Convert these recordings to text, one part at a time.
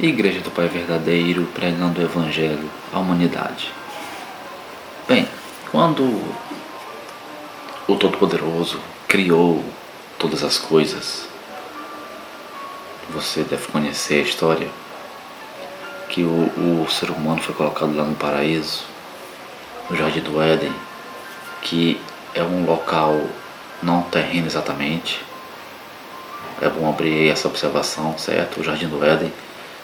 Igreja do Pai Verdadeiro, pregando o Evangelho à humanidade. Bem, quando o Todo-Poderoso criou todas as coisas, você deve conhecer a história, que o ser humano foi colocado lá no paraíso, no Jardim do Éden, que é um local não terreno exatamente. É bom abrir essa observação, certo? O Jardim do Éden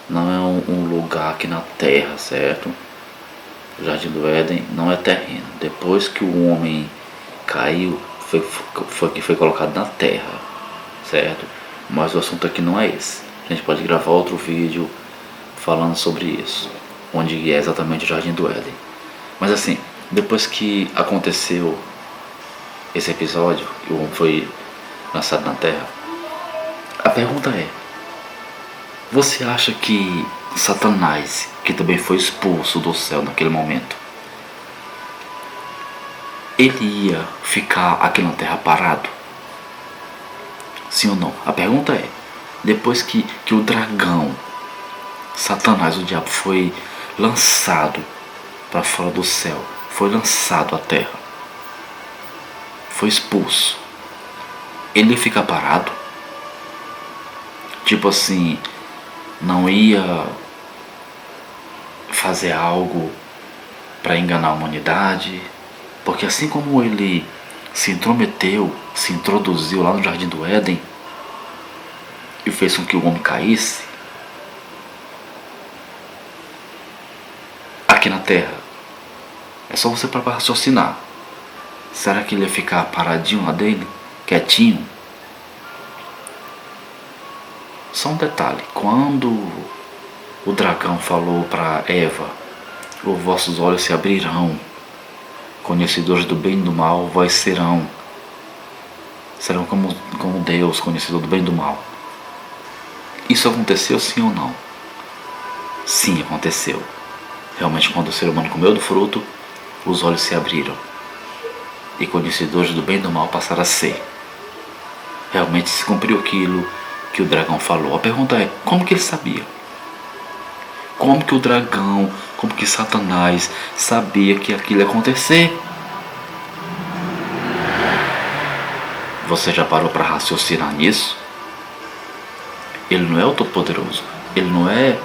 não é um lugar aqui na terra, certo? O Jardim do Éden não é terreno. Depois que o homem caiu, foi colocado na terra, certo? Mas o assunto aqui não é esse. A gente pode gravar outro vídeo falando sobre isso, onde é exatamente o Jardim do Éden. Mas assim, depois que aconteceu esse episódio e o homem foi lançado na terra, a pergunta é: você acha que Satanás, que também foi expulso do céu naquele momento, ele ia ficar aqui na terra parado? Sim ou não? A pergunta é: depois que o dragão, Satanás, o diabo, foi lançado para fora do céu, foi lançado à terra, foi expulso, ele ia ficar parado? Tipo assim, não ia fazer algo para enganar a humanidade? Porque assim como ele se intrometeu, se introduziu lá no Jardim do Éden e fez com que o homem caísse, aqui na terra, é só você parar para raciocinar. Será que ele ia ficar paradinho lá dele, quietinho? Só um detalhe: quando o dragão falou para Eva: os vossos olhos se abrirão, conhecedores do bem e do mal vós serão como Deus, conhecedor do bem e do mal. Isso aconteceu, sim ou não? Sim, aconteceu. Realmente, quando o ser humano comeu do fruto, os olhos se abriram e conhecedores do bem e do mal passaram a ser. Realmente se cumpriu aquilo que o dragão falou. A pergunta é: como que ele sabia? Como que o dragão, como que Satanás sabia que aquilo ia acontecer? Você já parou para raciocinar nisso? Ele não é o Todo-Poderoso, ele não é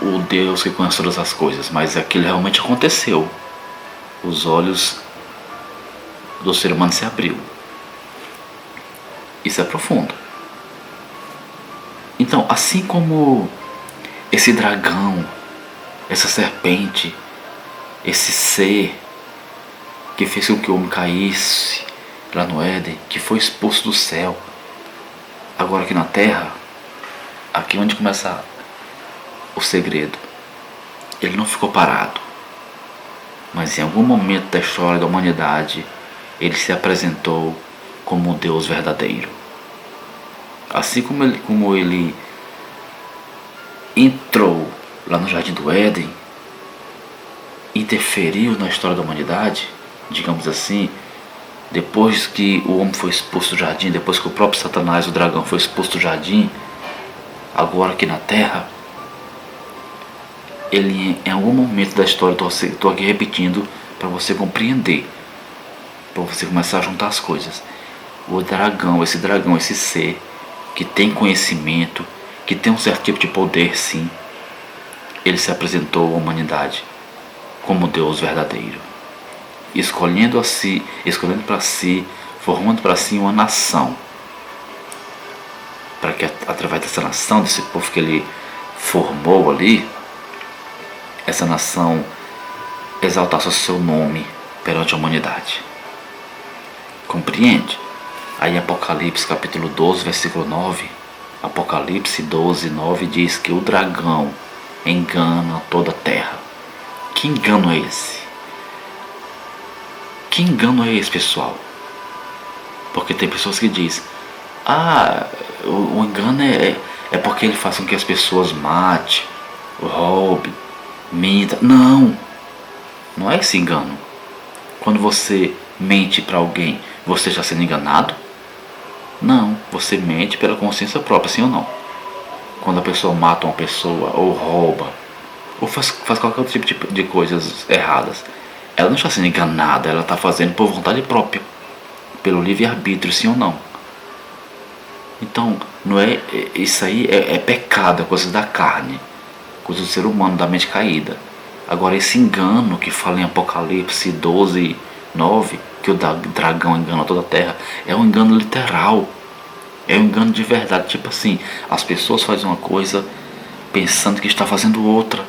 o Deus que conhece todas as coisas, mas aquilo realmente aconteceu. Os olhos do ser humano se abriu. Isso é profundo. Então, assim como esse dragão, essa serpente, esse ser que fez com que o homem caísse lá no Éden, que foi expulso do céu, agora aqui na terra, aqui onde começa o segredo, ele não ficou parado, mas em algum momento da história da humanidade ele se apresentou como o Deus verdadeiro. Assim como ele entrou lá no Jardim do Éden, interferiu na história da humanidade, digamos assim, depois que o homem foi expulso do jardim, depois que o próprio Satanás, o dragão, foi expulso do jardim, agora aqui na terra, ele em algum momento da história, estou aqui repetindo para você compreender, para você começar a juntar as coisas. O dragão, esse ser que tem conhecimento, que tem um certo tipo de poder, sim, ele se apresentou à humanidade como Deus verdadeiro, escolhendo para si, formando para si uma nação, para que através dessa nação, desse povo que ele formou ali, essa nação exaltasse o seu nome perante a humanidade. Compreende? Aí Apocalipse capítulo 12, versículo 9, Apocalipse 12, 9 diz que o dragão engana toda a terra. Que engano é esse? Que engano é esse, pessoal? Porque tem pessoas que dizem: o engano é porque ele faz com que as pessoas matem, roubem, minta. Não é esse engano. Quando você mente para alguém, você está sendo enganado? Não, você mente pela consciência própria, sim ou não? quando a pessoa mata uma pessoa, ou rouba, ou faz qualquer outro tipo de coisas erradas, ela não está sendo enganada, ela está fazendo por vontade própria, pelo livre-arbítrio, sim ou não. Então, não é, isso aí é pecado, é coisa da carne, coisa do ser humano, da mente caída. Agora, esse engano que fala em Apocalipse 12:9, que o dragão engana toda a terra, é um engano literal, é um engano de verdade. Tipo assim, as pessoas fazem uma coisa pensando que está fazendo outra.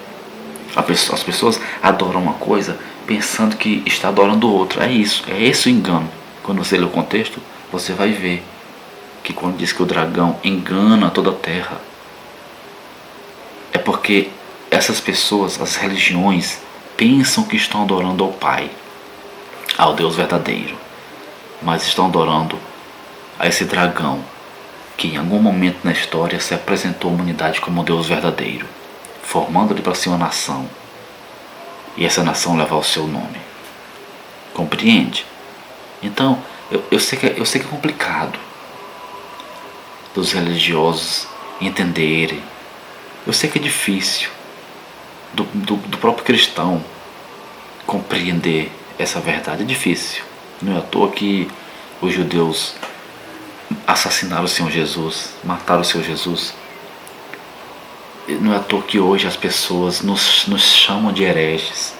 As pessoas adoram uma coisa pensando que está adorando outra. É isso, é esse o engano. Quando você lê o contexto, você vai ver que quando diz que o dragão engana toda a terra, é porque essas pessoas, as religiões, pensam que estão adorando ao Pai, ao Deus verdadeiro, mas estão adorando a esse dragão que em algum momento na história se apresentou à humanidade como Deus verdadeiro, formando-lhe para si uma nação, e essa nação levar o seu nome. Compreende? Então, eu sei que é complicado dos religiosos entenderem. Eu sei que é difícil do próprio cristão compreender essa verdade. É difícil. Não é à toa que os judeus assassinaram o Senhor Jesus, mataram o Senhor Jesus. Não é à toa que hoje as pessoas nos chamam de hereges.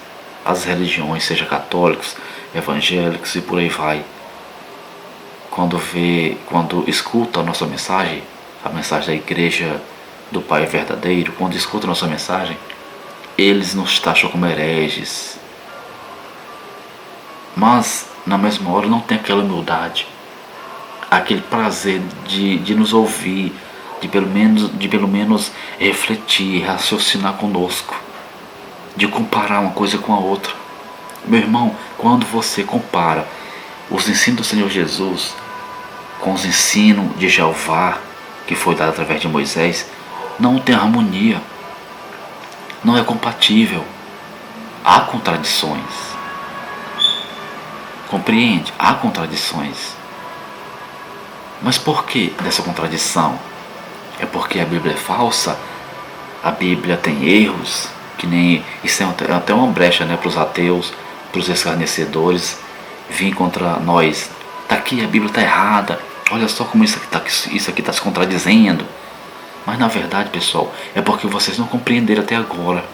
As religiões, seja católicos, evangélicos e por aí vai. Quando escuta a nossa mensagem, a mensagem da igreja do Pai verdadeiro, quando escuta a nossa mensagem, eles nos taxam como hereges. Mas, na mesma hora, não tem aquela humildade, aquele prazer de nos ouvir, de pelo menos refletir, raciocinar conosco, de comparar uma coisa com a outra. Meu irmão, quando você compara os ensinos do Senhor Jesus com os ensinos de Jeová, que foi dado através de Moisés, não tem harmonia, não é compatível, há contradições. Compreende? Há contradições. Mas por que dessa contradição? É porque a Bíblia é falsa? A Bíblia tem erros? Que nem isso é até uma brecha, né, para os ateus, para os escarnecedores vir contra nós. Tá aqui, a Bíblia está errada. Olha só como isso aqui tá se contradizendo. Mas na verdade, pessoal, é porque vocês não compreenderam até agora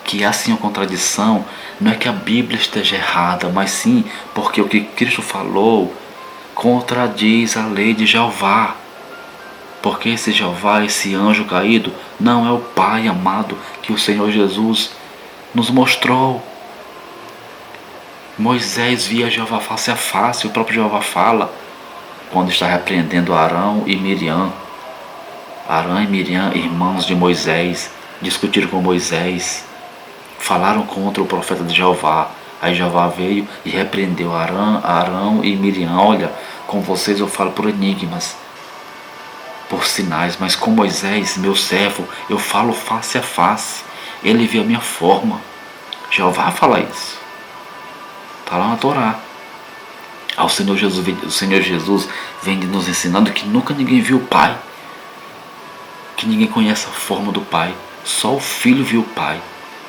que há sim uma contradição. Não é que a Bíblia esteja errada, mas sim porque o que Cristo falou contradiz a lei de Jeová. Porque esse Jeová, esse anjo caído, não é o Pai amado que o Senhor Jesus nos mostrou. Moisés via Jeová face a face, o próprio Jeová fala quando está repreendendo Arão e Miriam. Arão e Miriam, irmãos de Moisés, discutiram com Moisés, falaram contra o profeta de Jeová. Aí Jeová veio e repreendeu Arão e Miriam. Olha, com vocês eu falo por enigmas, por sinais, mas com Moisés, meu servo, eu falo face a face. Ele vê a minha forma. Jeová fala isso. Está lá na Torá. O Senhor Jesus vem nos ensinando que nunca ninguém viu o Pai, que ninguém conhece a forma do Pai, só o Filho viu o Pai.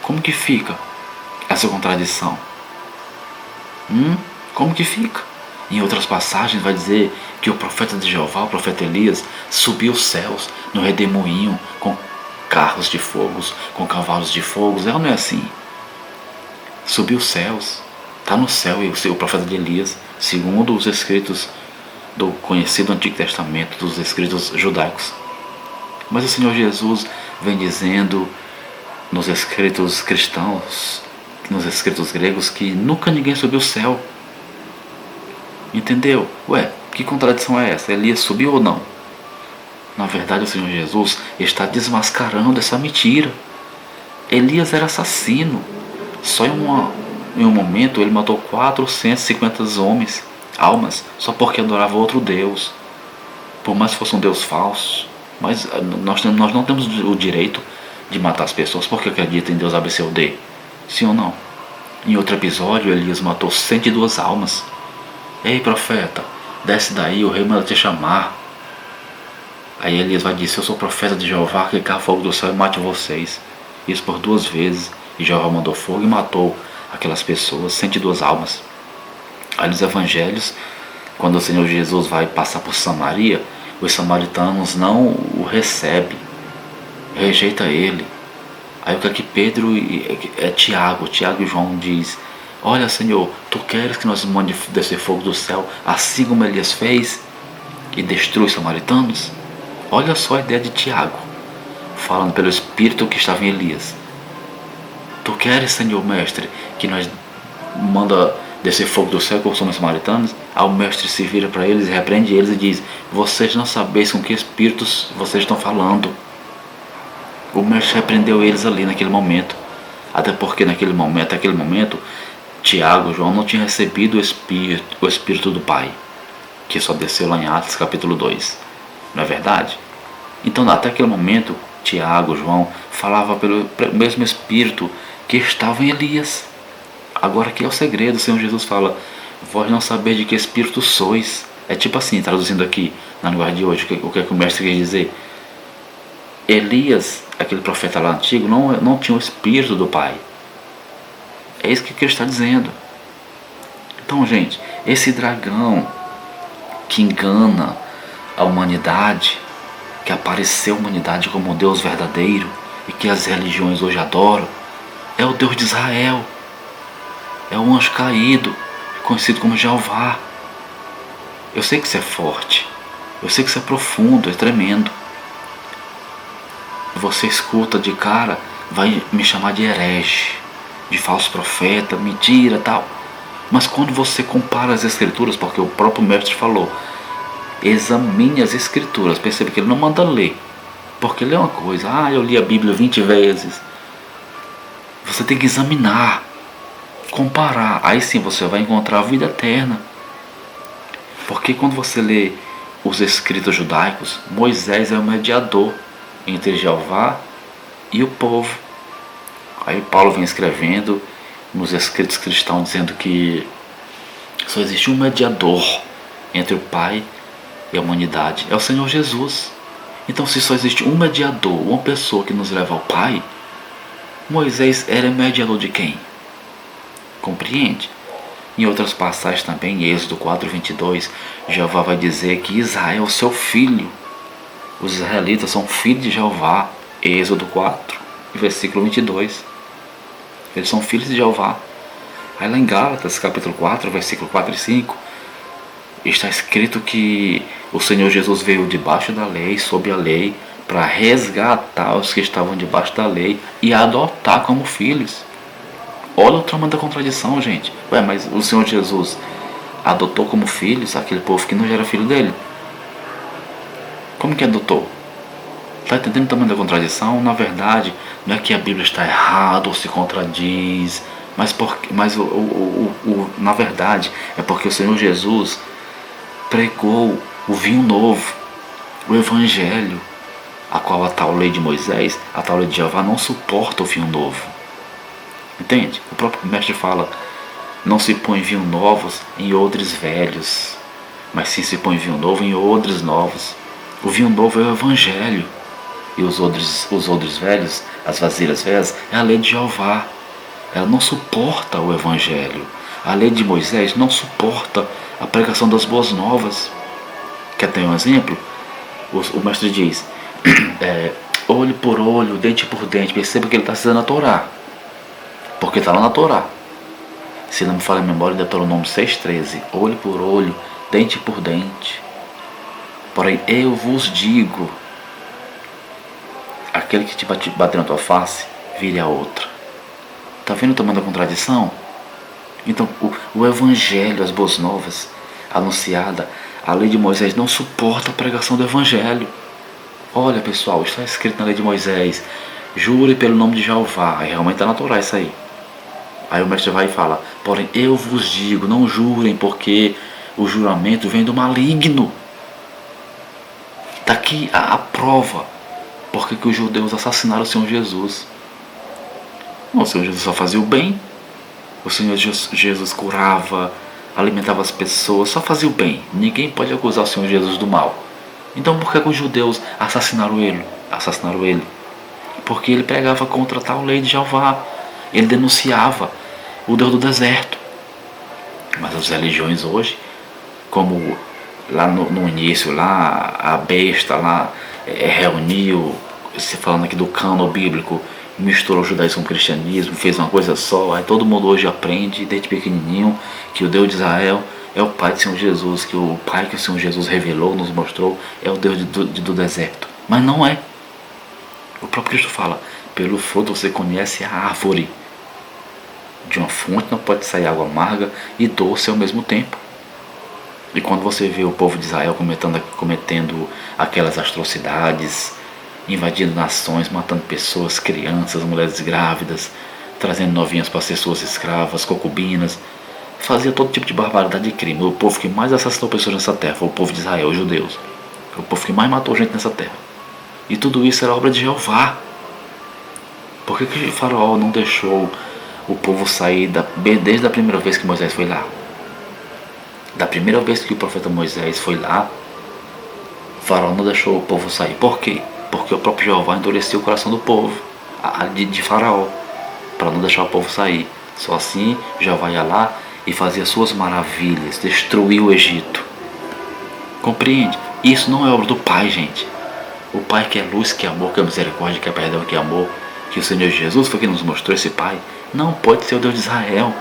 Como que fica essa contradição? Como que fica? Em outras passagens vai dizer que o profeta de Jeová, o profeta Elias, subiu os céus no redemoinho com carros de fogo, com cavalos de fogo. Não é assim. Subiu os céus, está no céu, e o profeta de Elias, segundo os escritos do conhecido Antigo Testamento, dos escritos judaicos. Mas o Senhor Jesus vem dizendo nos escritos cristãos, nos escritos gregos, que nunca ninguém subiu o céu. Entendeu? Ué, que contradição é essa? Elias subiu ou não? Na verdade, o Senhor Jesus está desmascarando essa mentira. Elias era assassino. Só em um momento ele matou 450 almas, só porque adorava outro Deus. Por mais que fosse um Deus falso. Mas nós não temos o direito de matar as pessoas porque acreditam em Deus ABCD. Sim ou não? Em outro episódio, Elias matou 102 almas. Ei, profeta, desce daí, o rei manda te chamar. Aí Elias vai dizer: eu sou profeta de Jeová, que caia fogo do céu e mate vocês. Isso por 2 vezes. E Jeová mandou fogo e matou aquelas pessoas, 102 almas. Aí nos evangelhos, quando o Senhor Jesus vai passar por Samaria, os samaritanos não o recebem, rejeita ele. Aí o que é que Pedro Tiago e João diz: olha, Senhor, tu queres que nós mande descer fogo do céu, assim como Elias fez e destrui os samaritanos? Olha só a ideia de Tiago, falando pelo Espírito que estava em Elias. Tu queres, Senhor Mestre, que nós manda descer fogo do céu como somos samaritanos? Aí o mestre se vira para eles e repreende eles e diz: vocês não sabeis com que espíritos vocês estão falando. O mestre repreendeu eles ali naquele momento. Até porque naquele momento, Tiago e João não tinham recebido o Espírito do Pai, que só desceu lá em Atos capítulo 2. Não é verdade? Então até aquele momento, Tiago e João falavam pelo mesmo Espírito que estava em Elias. Agora aqui é o segredo. O Senhor Jesus fala: vós não sabeis de que espírito sois. É tipo assim, traduzindo aqui na linguagem de hoje, o que é que o mestre quer dizer? Elias, aquele profeta lá antigo, não tinha o Espírito do Pai. É isso que ele está dizendo. Então, gente, esse dragão que engana a humanidade, que apareceu a humanidade como um Deus verdadeiro e que as religiões hoje adoram, é o Deus de Israel. É o anjo caído, conhecido como Jeová. Eu sei que isso é forte, eu sei que isso é profundo, é tremendo. Você escuta de cara, vai me chamar de herege, de falso profeta, mentira, tal. Mas quando você compara as escrituras, porque o próprio mestre falou: examine as escrituras. Percebe que ele não manda ler, porque ler é uma coisa. Eu li a Bíblia 20 vezes. Você tem que examinar, comparar. Aí sim você vai encontrar a vida eterna. Porque quando você lê os escritos judaicos, Moisés é o mediador entre Jeová e o povo. Aí Paulo vem escrevendo nos escritos cristãos dizendo que só existe um mediador entre o Pai e a humanidade, é o Senhor Jesus. Então, se só existe um mediador, uma pessoa que nos leva ao Pai, Moisés era mediador de quem? Compreende? Em outras passagens também, em Êxodo 4:22, Jeová vai dizer que Israel é o seu filho. Os israelitas são filhos de Jeová. Êxodo 4, versículo 22. Eles são filhos de Jeová. Aí lá em Gálatas, capítulo 4, versículo 4 e 5, está escrito que o Senhor Jesus veio debaixo da lei, sob a lei, para resgatar os que estavam debaixo da lei e adotar como filhos. Olha o tamanho da contradição, gente. Mas o Senhor Jesus adotou como filhos aquele povo que não já era filho dele. Como que adotou? Está entendendo o tamanho da contradição? Na verdade, não é que a Bíblia está errada ou se contradiz, mas na verdade é porque o Senhor Jesus pregou o vinho novo, o Evangelho, a qual a tal lei de Moisés, a tal lei de Jeová não suporta o vinho novo. Entende? O próprio mestre fala: não se põe vinho novos em odres velhos, mas sim se põe vinho novo em odres novos. O vinho novo é o Evangelho. E os odres velhos, as vasilhas velhas, é a lei de Jeová. Ela não suporta o Evangelho. A lei de Moisés não suporta a pregação das boas novas. Quer ter um exemplo? O mestre diz: olho por olho, dente por dente. Perceba que ele está citando a Torá, porque está lá na Torá. Se não me falha a memória, Deuteronômio 6,13: olho por olho, dente por dente. Porém eu vos digo: aquele que te bater na tua face, vire a outra. Está vendo o tamanho da contradição? Então o Evangelho, as boas novas anunciada, a lei de Moisés não suporta a pregação do Evangelho. Olha, pessoal, está escrito na lei de Moisés: jure pelo nome de Jeová. Aí realmente está na Torá isso aí. Aí o mestre vai e fala: porém eu vos digo, não jurem, porque o juramento vem do maligno. Está aqui a prova porque que os judeus assassinaram o Senhor Jesus. Não, o Senhor Jesus só fazia o bem. O Senhor Jesus curava, alimentava as pessoas, só fazia o bem. Ninguém pode acusar o Senhor Jesus do mal. Então por que os judeus assassinaram ele? Porque ele pregava contra a tal lei de Jeová. Ele denunciava o Deus do deserto. Mas as religiões hoje, como lá no início, lá a besta lá reuniu, se falando aqui do cânon bíblico, misturou o judaísmo com o cristianismo, fez uma coisa só. Aí todo mundo hoje aprende desde pequenininho que o Deus de Israel é o Pai do Senhor Jesus, que o Pai que o Senhor Jesus revelou, nos mostrou, é o Deus do deserto. Mas não é. O próprio Cristo fala: pelo fruto você conhece a árvore. De uma fonte não pode sair água amarga e doce ao mesmo tempo. E quando você vê o povo de Israel cometendo aquelas atrocidades, invadindo nações, matando pessoas, crianças, mulheres grávidas, trazendo novinhas para ser suas escravas, concubinas, fazia todo tipo de barbaridade e crime. O povo que mais assassinou pessoas nessa terra foi o povo de Israel, os judeus. Foi o povo que mais matou gente nessa terra. E tudo isso era obra de Jeová. Por que o faraó não deixou o povo sair desde a primeira vez que Moisés foi lá? Da primeira vez que o profeta Moisés foi lá, o faraó não deixou o povo sair. Por quê? Porque o próprio Jeová endureceu o coração do povo, de faraó, para não deixar o povo sair. Só assim Jeová ia lá e fazia suas maravilhas, destruiu o Egito. Compreende? Isso não é obra do Pai, gente. O Pai que é luz, que é amor, que é misericórdia, que é perdão, que é amor, que o Senhor Jesus foi quem nos mostrou esse Pai, não pode ser o Deus de Israel,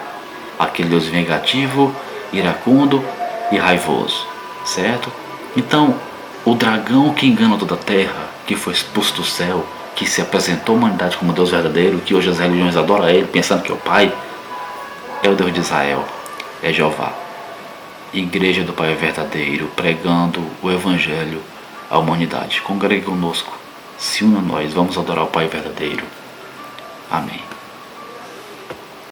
aquele Deus vingativo, iracundo e raivoso, certo? Então, o dragão que engana toda a terra, que foi expulso do céu, que se apresentou à humanidade como Deus verdadeiro, que hoje as religiões adoram ele, pensando que é o Pai, é o Deus de Israel, é Jeová. Igreja do Pai verdadeiro, pregando o Evangelho à humanidade. Congregue conosco, se una a nós, vamos adorar o Pai verdadeiro. Amém.